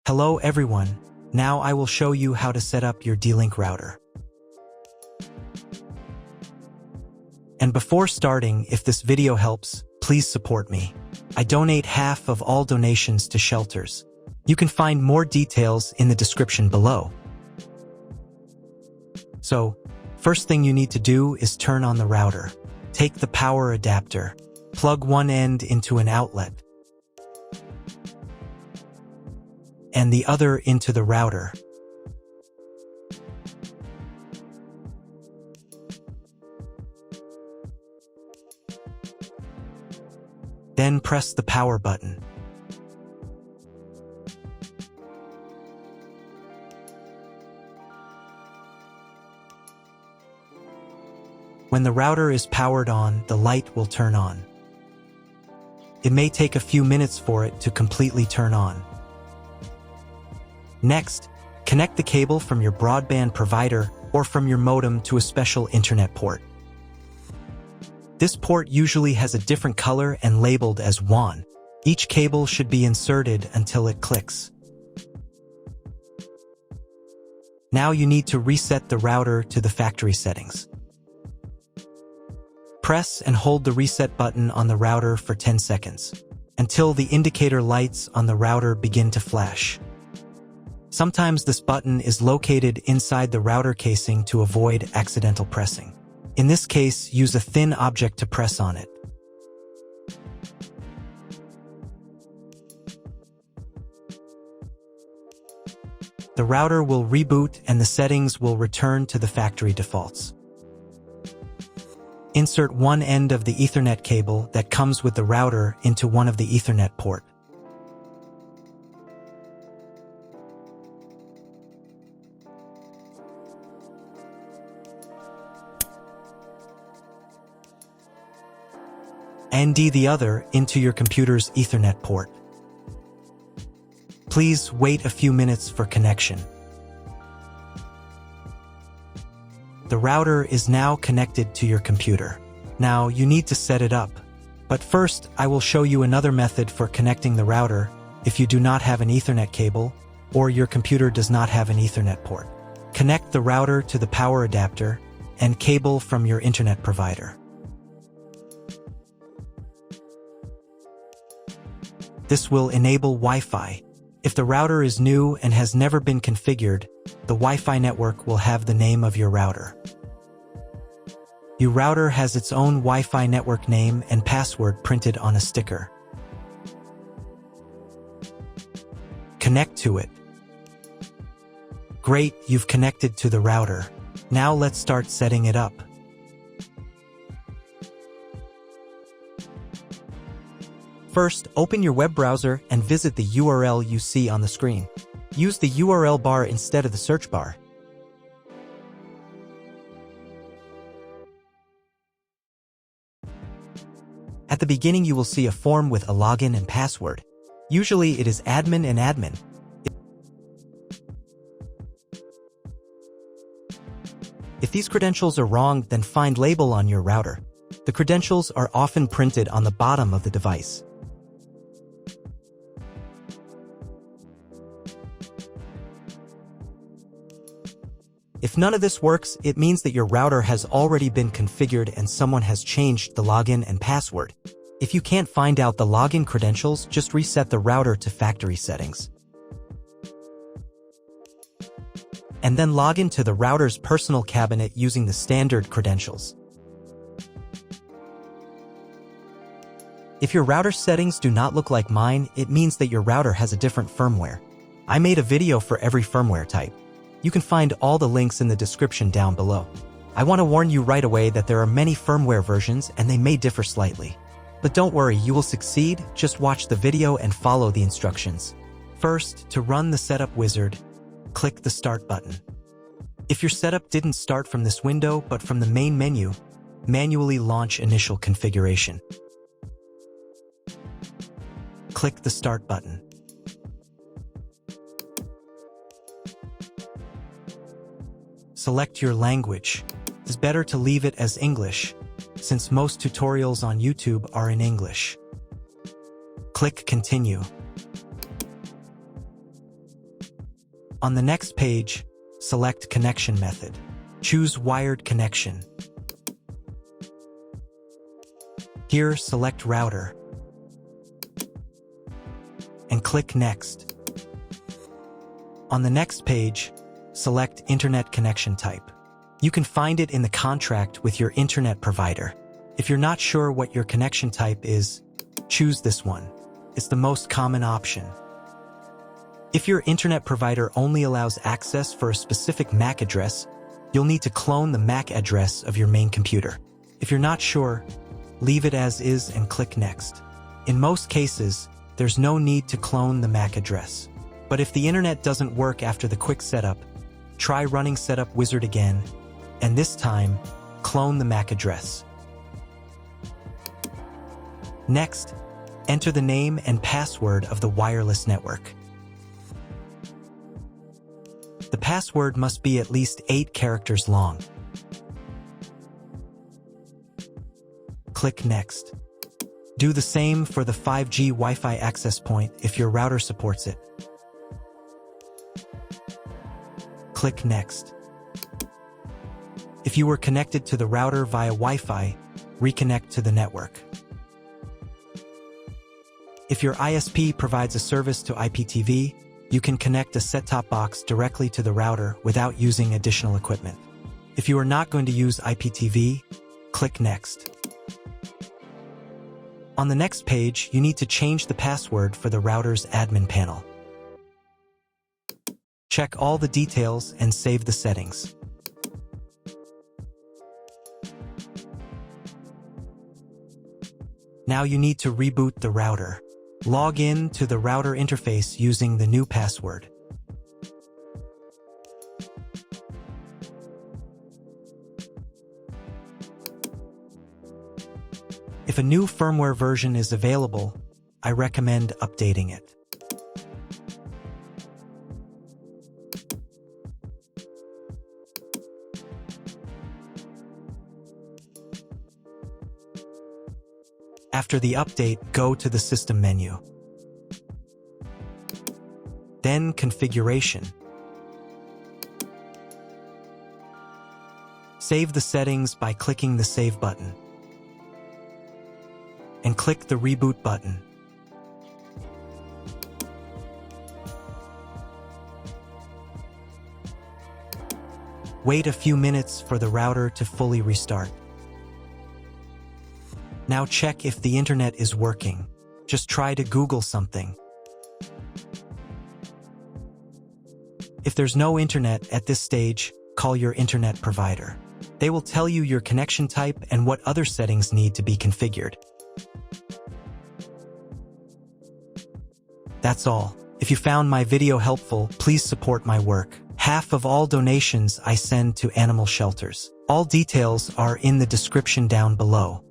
Hello everyone, now I will show you how to set up your D-Link router. And before starting, if this video helps, please support me. I donate half of all donations to shelters. You can find more details in the description below. So, first thing you need to do is turn on the router. Take the power adapter, plug one end into an outlet, and the other into the router. Then press the power button. When the router is powered on, the light will turn on. It may take a few minutes for it to completely turn on. Next, connect the cable from your broadband provider or from your modem to a special internet port. This port usually has a different color and labeled as WAN. Each cable should be inserted until it clicks. Now you need to reset the router to the factory settings. Press and hold the reset button on the router for 10 seconds, until the indicator lights on the router begin to flash. Sometimes this button is located inside the router casing to avoid accidental pressing. In this case, use a thin object to press on it. The router will reboot and the settings will return to the factory defaults. Insert one end of the Ethernet cable that comes with the router into one of the Ethernet port. And the other into your computer's Ethernet port. Please wait a few minutes for connection. The router is now connected to your computer. Now you need to set it up. But first, I will show you another method for connecting the router if you do not have an Ethernet cable or your computer does not have an Ethernet port. Connect the router to the power adapter and cable from your internet provider. This will enable Wi-Fi. If the router is new and has never been configured, the Wi-Fi network will have the name of your router. Your router has its own Wi-Fi network name and password printed on a sticker. Connect to it. Great, you've connected to the router. Now let's start setting it up. First, open your web browser and visit the URL you see on the screen. Use the URL bar instead of the search bar. At the beginning, you will see a form with a login and password. Usually, it is admin and admin. If these credentials are wrong, then find label on your router. The credentials are often printed on the bottom of the device. If none of this works, it means that your router has already been configured and someone has changed the login and password. If you can't find out the login credentials, just reset the router to factory settings. And then log into the router's personal cabinet using the standard credentials. If your router settings do not look like mine, it means that your router has a different firmware. I made a video for every firmware type. You can find all the links in the description down below. I want to warn you right away that there are many firmware versions and they may differ slightly. But don't worry, you will succeed, just watch the video and follow the instructions. First, to run the setup wizard, click the Start button. If your setup didn't start from this window but from the main menu, manually launch initial configuration. Click the Start button. Select your language. It's better to leave it as English, since most tutorials on YouTube are in English. Click Continue. On the next page, select Connection Method. Choose Wired Connection. Here, select Router and click Next. On the next page, select Internet Connection Type. You can find it in the contract with your internet provider. If you're not sure what your connection type is, choose this one. It's the most common option. If your internet provider only allows access for a specific MAC address, you'll need to clone the MAC address of your main computer. If you're not sure, leave it as is and click Next. In most cases, there's no need to clone the MAC address. But if the internet doesn't work after the quick setup, try running Setup Wizard again, and this time, clone the MAC address. Next, enter the name and password of the wireless network. The password must be at least 8 characters long. Click Next. Do the same for the 5G Wi-Fi access point if your router supports it. Click Next. If you were connected to the router via Wi-Fi, reconnect to the network. If your ISP provides a service to IPTV, you can connect a set-top box directly to the router without using additional equipment. If you are not going to use IPTV, click Next. On the next page, you need to change the password for the router's admin panel. Check all the details and save the settings. Now you need to reboot the router. Log in to the router interface using the new password. If a new firmware version is available, I recommend updating it. After the update, go to the System menu. Then Configuration. Save the settings by clicking the Save button. And click the Reboot button. Wait a few minutes for the router to fully restart. Now check if the internet is working. Just try to Google something. If there's no internet at this stage, call your internet provider. They will tell you your connection type and what other settings need to be configured. That's all. If you found my video helpful, please support my work. Half of all donations I send to animal shelters. All details are in the description down below.